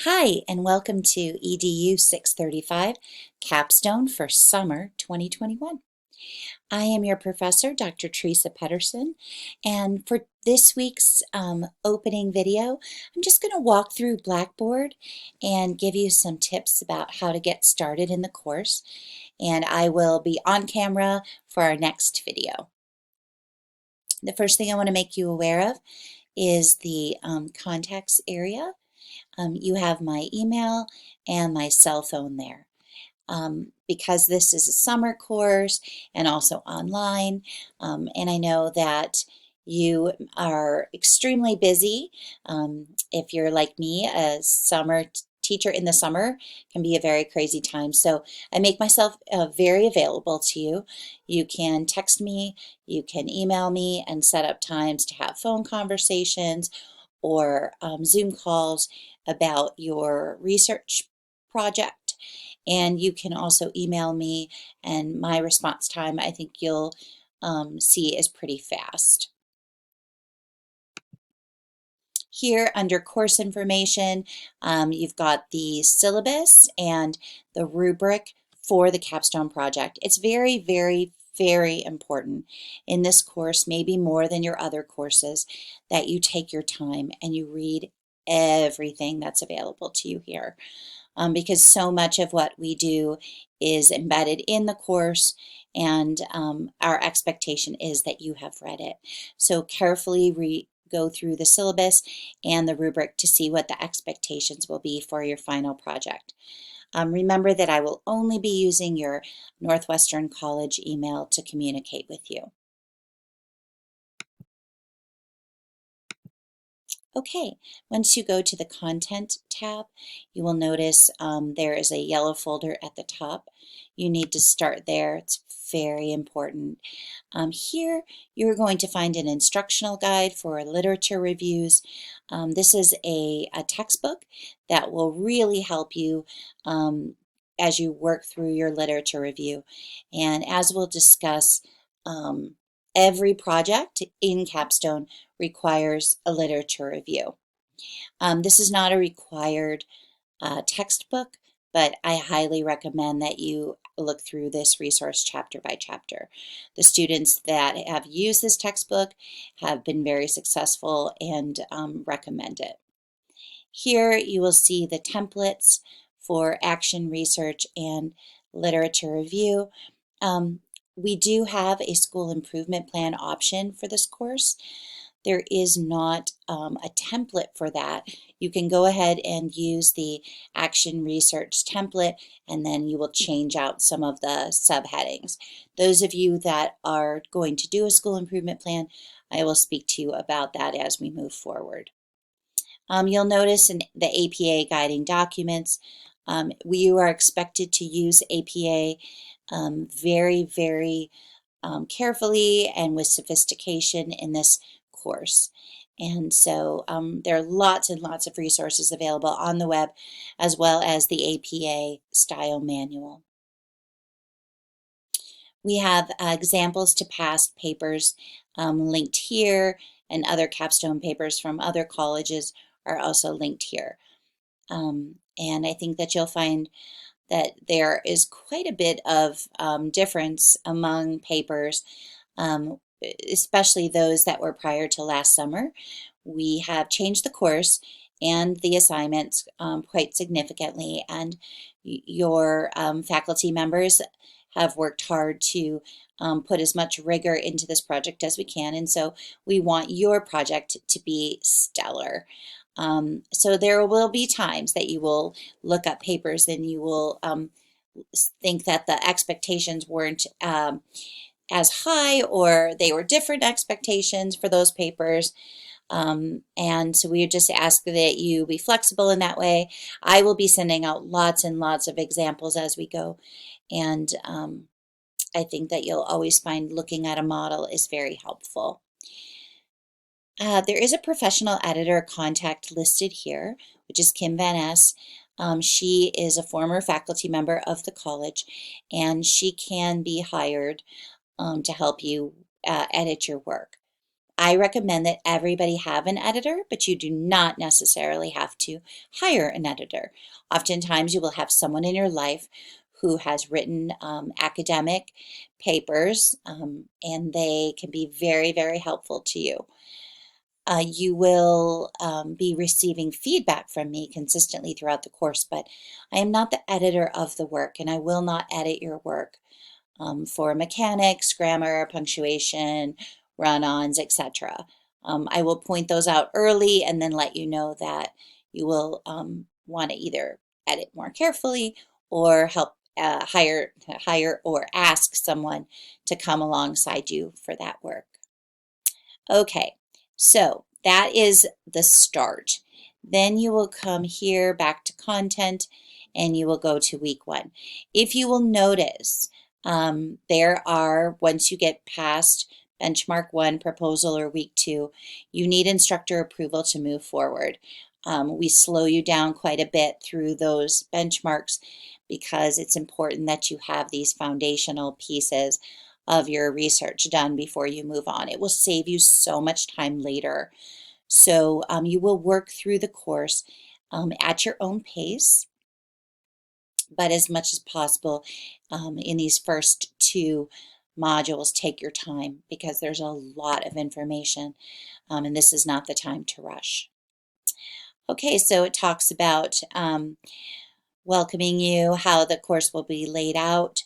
Hi, and welcome to EDU 635 Capstone for Summer 2021. I am your professor, Dr. Teresa Pedersen, and for this week's opening video, I'm just going to walk through Blackboard and give you some tips about how to get started in the course, and I will be on camera for our next video. The first thing I want to make you aware of is the contacts area. You have my email and my cell phone there. Because this is a summer course and also online, and I know that you are extremely busy. If you're like me, a summer teacher in the summer can be a very crazy time. So I make myself very available to you. You can text me, you can email me and set up times to have phone conversations or Zoom calls about your research project. And you can also email me, and my response time, I think you'll see, is pretty fast. Here under course information, you've got the syllabus and the rubric for the Capstone project. It's very, very, very important in this course, maybe more than your other courses, that you take your time and you read everything that's available to you here. Because so much of what we do is embedded in the course, and our expectation is that you have read it. So carefully go through the syllabus and the rubric to see what the expectations will be for your final project. Remember that I will only be using your Northwestern College email to communicate with you. Okay, once you go to the Content tab, you will notice there is a yellow folder at the top. You need to start there. It's very important. Here, you're going to find an instructional guide for literature reviews. This is a textbook that will really help you as you work through your literature review. And as we'll discuss, every project in Capstone requires a literature review. This is not a required textbook, but I highly recommend that you look through this resource chapter by chapter. The students that have used this textbook have been very successful and recommend it. Here you will see the templates for action research and literature review. We do have a school improvement plan option for this course. There is not a template for that. You can go ahead and use the action research template, and then you will change out some of the subheadings. Those of you that are going to do a school improvement plan, I will speak to you about that as we move forward. You'll notice in the APA guiding documents, you are expected to use APA very, very carefully and with sophistication in this course. And so there are lots and lots of resources available on the web, as well as the APA style manual. We have examples to past papers linked here, and other capstone papers from other colleges are also linked here. And I think that you'll find that there is quite a bit of difference among papers, especially those that were prior to last summer. We have changed the course and the assignments quite significantly, and your faculty members have worked hard to put as much rigor into this project as we can, and so we want your project to be stellar. So there will be times that you will look up papers and you will think that the expectations weren't as high, or they were different expectations for those papers. And so we just ask that you be flexible in that way. I will be sending out lots and lots of examples as we go. And I think that you'll always find looking at a model is very helpful. There is a professional editor contact listed here, which is Kim Van Ness. She is a former faculty member of the college, and she can be hired to help you edit your work. I recommend that everybody have an editor, but you do not necessarily have to hire an editor. Oftentimes, you will have someone in your life who has written academic papers, and they can be very, very helpful to you. You will be receiving feedback from me consistently throughout the course, but I am not the editor of the work, and I will not edit your work for mechanics, grammar, punctuation, run-ons, etc. I will point those out early and then let you know that you will want to either edit more carefully or help hire or ask someone to come alongside you for that work. Okay, so that is the start. Then you will come here back to content and you will go to week 1. If you will notice, there are, once you get past benchmark 1 proposal or week 2, you need instructor approval to move forward. We slow you down quite a bit through those benchmarks because it's important that you have these foundational pieces of your research done before you move on. It will save you so much time later. So you will work through the course at your own pace, but as much as possible in these first 2 modules, take your time because there's a lot of information and this is not the time to rush. Okay, so it talks about welcoming you, how the course will be laid out.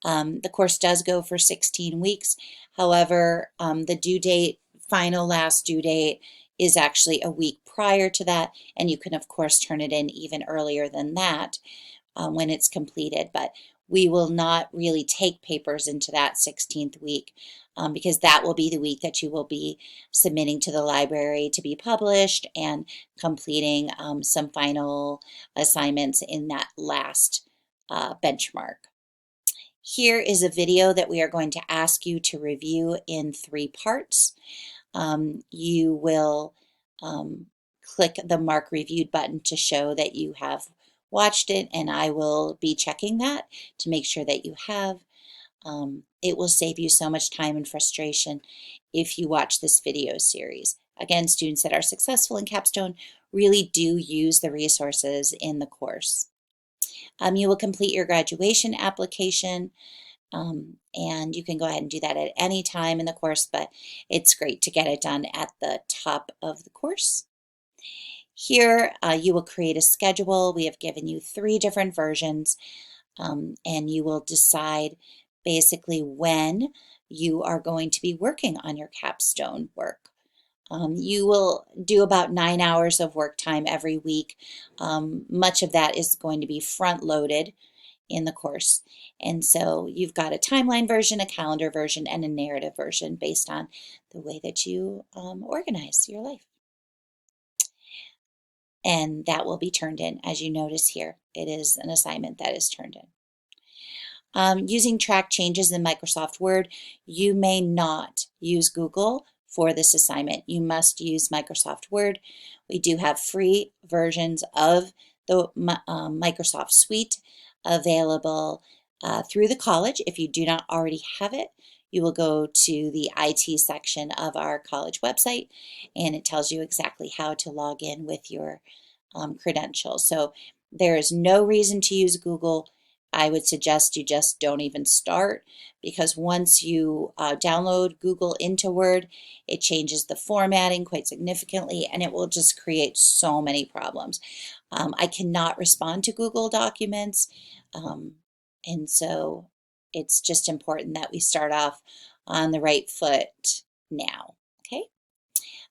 The course does go for 16 weeks. However, the due date, final last due date, is actually a week prior to that, and you can of course turn it in even earlier than that when it's completed, but we will not really take papers into that 16th week because that will be the week that you will be submitting to the library to be published and completing some final assignments in that last benchmark. Here is a video that we are going to ask you to review in 3 parts. You will click the Mark Reviewed button to show that you have watched it, and I will be checking that to make sure that you have. It will save you so much time and frustration if you watch this video series. Again, students that are successful in Capstone really do use the resources in the course. You will complete your graduation application, and you can go ahead and do that at any time in the course, but it's great to get it done at the top of the course. Here you will create a schedule. We have given you 3 different versions, and you will decide basically when you are going to be working on your capstone work. You will do about 9 hours of work time every week. Much of that is going to be front loaded in the course. And so you've got a timeline version, a calendar version, and a narrative version based on the way that you organize your life. And that will be turned in, as you notice here. It is an assignment that is turned in. Using track changes in Microsoft Word, you may not use Google for this assignment. You must use Microsoft Word. We do have free versions of the Microsoft Suite available through the college. If you do not already have it, you will go to the IT section of our college website, and it tells you exactly how to log in with your credentials. So there is no reason to use Google. I would suggest you just don't even start, because once you download Google into Word, it changes the formatting quite significantly, and it will just create so many problems. I cannot respond to Google documents, and so it's just important that we start off on the right foot now. Okay.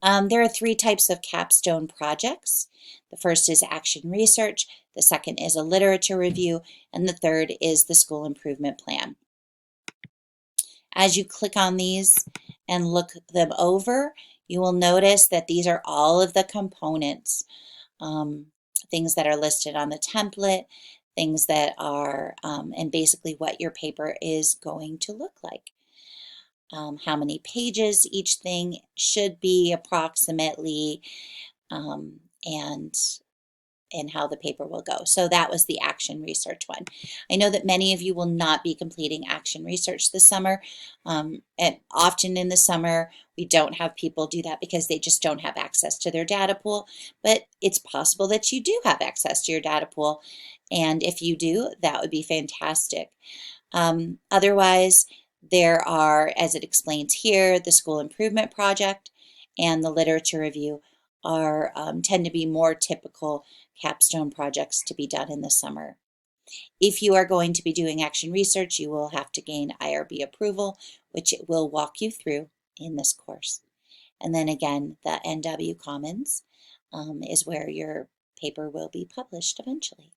There are 3 types of capstone projects. The first is action research, the second is a literature review, and the third is the school improvement plan. As you click on these and look them over, you will notice that these are all of the components, things that are listed on the template, things that are, and basically what your paper is going to look like. How many pages each thing should be approximately, and and how the paper will go. So that was the action research one. I know that many of you will not be completing action research this summer. And often in the summer, we don't have people do that because they just don't have access to their data pool. But it's possible that you do have access to your data pool. And if you do, that would be fantastic. Otherwise, there are, as it explains here, the school improvement project and the literature review are tend to be more typical capstone projects to be done in the summer. If you are going to be doing action research, you will have to gain IRB approval, which it will walk you through in this course. And then again, the NW Commons is where your paper will be published eventually.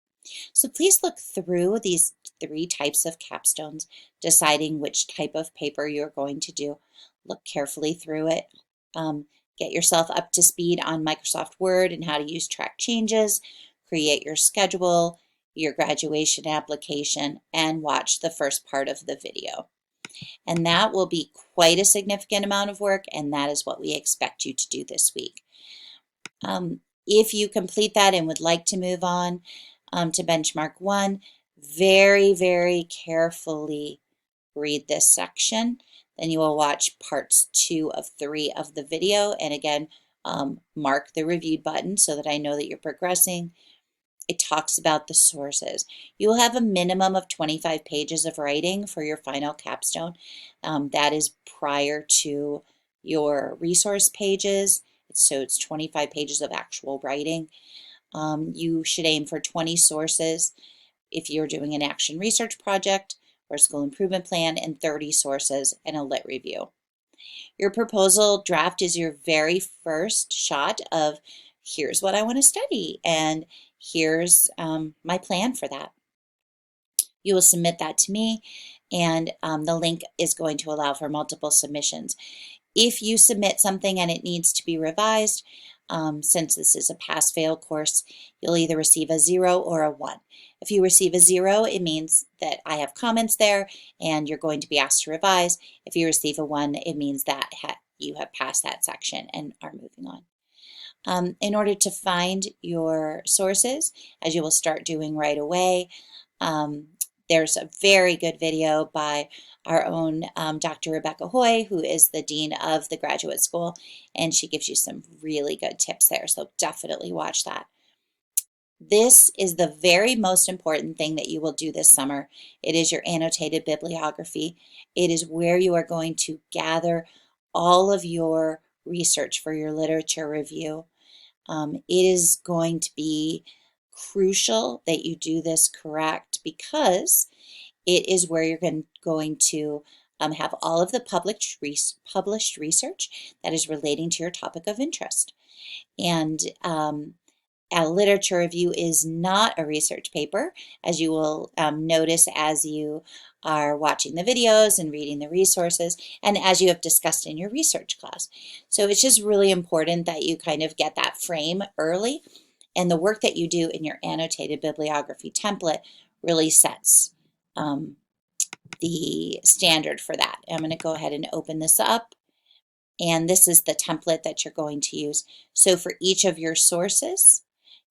So please look through these 3 types of capstones, deciding which type of paper you're going to do. Look carefully through it. Get yourself up to speed on Microsoft Word and how to use track changes, create your schedule, your graduation application, and watch the first part of the video. And that will be quite a significant amount of work, and that is what we expect you to do this week. If you complete that and would like to move on to benchmark 1, very, very carefully read this section. Then you will watch parts 2 of 3 of the video, and again, mark the reviewed button so that I know that you're progressing. It talks about the sources. You will have a minimum of 25 pages of writing for your final capstone. That is prior to your resource pages. So it's 25 pages of actual writing. You should aim for 20 sources if you're doing an action research project or a school improvement plan, and 30 sources and a lit review. Your proposal draft is your very first shot of here's what I want to study and here's my plan for that. You will submit that to me, and the link is going to allow for multiple submissions. If you submit something and it needs to be revised, since this is a pass-fail course, you'll either receive a 0 or a 1. If you receive a 0, it means that I have comments there and you're going to be asked to revise. If you receive a 1, it means that you have passed that section and are moving on. In order to find your sources, as you will start doing right away, there's a very good video by our own Dr. Rebecca Hoy, who is the Dean of the Graduate School, and she gives you some really good tips there, so definitely watch that. This is the very most important thing that you will do this summer. It is your annotated bibliography. It is where you are going to gather all of your research for your literature review. It is going to be crucial that you do this correct because it is where you're going to have all of the published research that is relating to your topic of interest. And a literature review is not a research paper, as you will notice as you are watching the videos and reading the resources, and as you have discussed in your research class. So it's just really important that you kind of get that frame early, and the work that you do in your annotated bibliography template really sets the standard for that. I'm going to go ahead and open this up, and this is the template that you're going to use. So for each of your sources,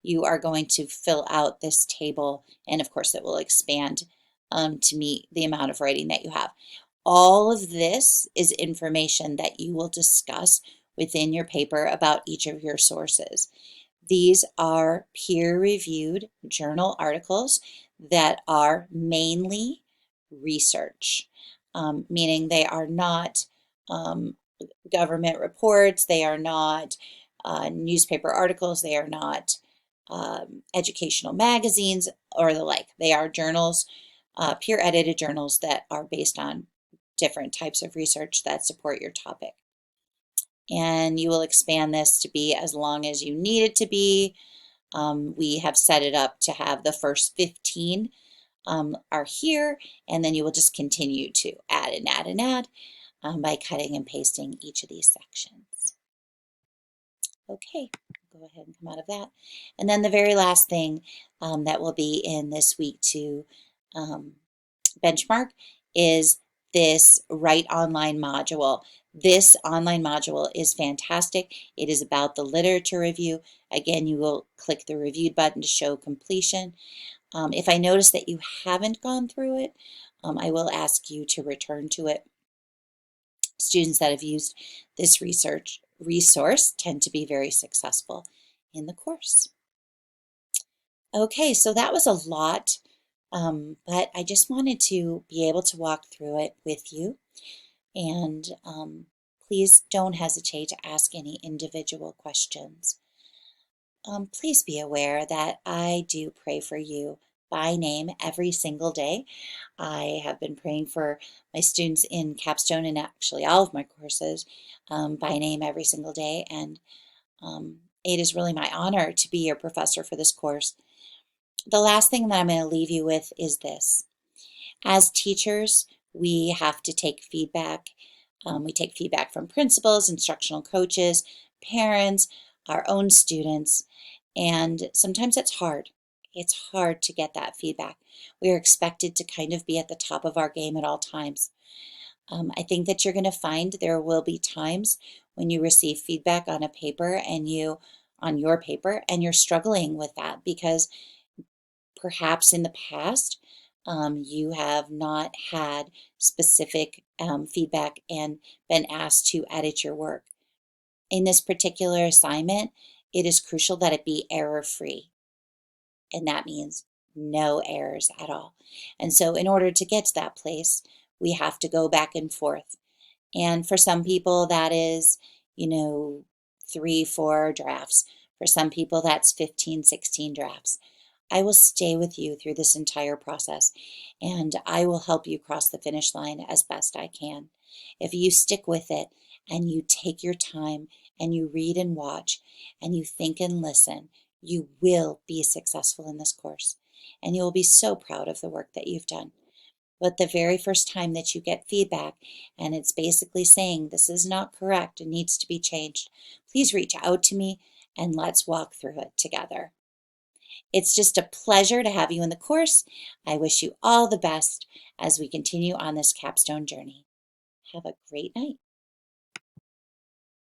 you are going to fill out this table, and of course it will expand to meet the amount of writing that you have. All of this is information that you will discuss within your paper about each of your sources. These are peer-reviewed journal articles that are mainly research, meaning they are not government reports, they are not newspaper articles, they are not educational magazines or the like. They are journals, peer-edited journals that are based on different types of research that support your topic. And you will expand this to be as long as you need it to be. We have set it up to have the first 15 are here, and then you will just continue to add and add and add by cutting and pasting each of these sections. Okay, go ahead and come out of that. And then the very last thing that will be in this week to benchmark is this Write Online module. This online module is fantastic. It is about the literature review. Again, you will click the reviewed button to show completion. If I notice that you haven't gone through it, I will ask you to return to it. Students that have used this resource tend to be very successful in the course. Okay, so that was a lot, but I just wanted to be able to walk through it with you. And please don't hesitate to ask any individual questions. Please be aware that I do pray for you by name every single day. I have been praying for my students in Capstone and actually all of my courses by name every single day. And it is really my honor to be your professor for this course. The last thing that I'm going to leave you with is this. As teachers, we have to take feedback. We take feedback from principals, instructional coaches, parents, our own students, and sometimes it's hard. It's hard to get that feedback. We are expected to kind of be at the top of our game at all times. I think that you're going to find there will be times when you receive feedback on a paper and on your paper, and you're struggling with that because perhaps in the past you have not had specific feedback and been asked to edit your work. In this particular assignment, it is crucial that it be error-free, and that means no errors at all. And so in order to get to that place, we have to go back and forth. And for some people, that is, 3, 4 drafts. For some people, that's 15, 16 drafts. I will stay with you through this entire process, and I will help you cross the finish line as best I can. If you stick with it and you take your time and you read and watch and you think and listen, you will be successful in this course, and you will be so proud of the work that you've done. But the very first time that you get feedback and it's basically saying this is not correct and needs to be changed, please reach out to me and let's walk through it together. It's just a pleasure to have you in the course. I wish you all the best as we continue on this capstone journey. Have a great night.